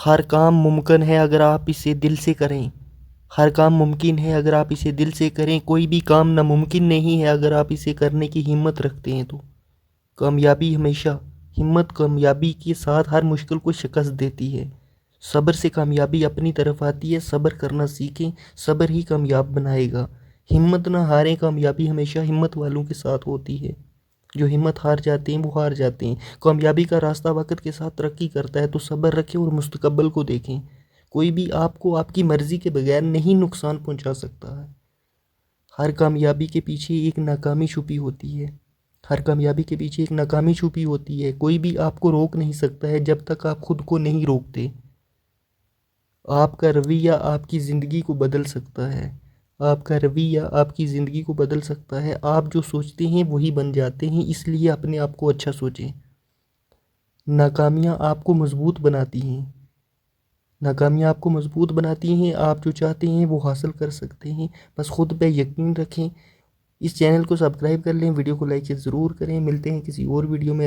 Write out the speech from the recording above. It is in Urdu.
ہر کام ممکن ہے اگر آپ اسے دل سے کریں، ہر کام ممکن ہے اگر آپ اسے دل سے کریں، کوئی بھی کام ناممکن نہیں ہے اگر آپ اسے کرنے کی ہمت رکھتے ہیں تو۔ کامیابی ہمیشہ ہمت کامیابی کے ساتھ ہر مشکل کو شکست دیتی ہے۔ صبر سے کامیابی اپنی طرف آتی ہے، صبر کرنا سیکھیں، صبر ہی کامیاب بنائے گا۔ ہمت نہ ہاریں، کامیابی ہمیشہ ہمت والوں کے ساتھ ہوتی ہے۔ جو ہمت ہار جاتے ہیں وہ ہار جاتے ہیں۔ کامیابی کا راستہ وقت کے ساتھ ترقی کرتا ہے، تو صبر رکھیں اور مستقبل کو دیکھیں۔ کوئی بھی آپ کو آپ کی مرضی کے بغیر نہیں نقصان پہنچا سکتا ہے۔ ہر کامیابی کے پیچھے ایک ناکامی چھپی ہوتی ہے، ہر کامیابی کے پیچھے ایک ناکامی چھپی ہوتی ہے۔ کوئی بھی آپ کو روک نہیں سکتا ہے جب تک آپ خود کو نہیں روکتے۔ آپ کا رویہ آپ کی زندگی کو بدل سکتا ہے، آپ کا رویہ آپ کی زندگی کو بدل سکتا ہے۔ آپ جو سوچتے ہیں وہی بن جاتے ہیں، اس لیے اپنے آپ کو اچھا سوچیں۔ ناکامیاں آپ کو مضبوط بناتی ہیں، ناکامیاں آپ کو مضبوط بناتی ہیں۔ آپ جو چاہتے ہیں وہ حاصل کر سکتے ہیں، بس خود پہ یقین رکھیں۔ اس چینل کو سبسکرائب کر لیں، ویڈیو کو لائک ضرور کریں۔ ملتے ہیں کسی اور ویڈیو میں۔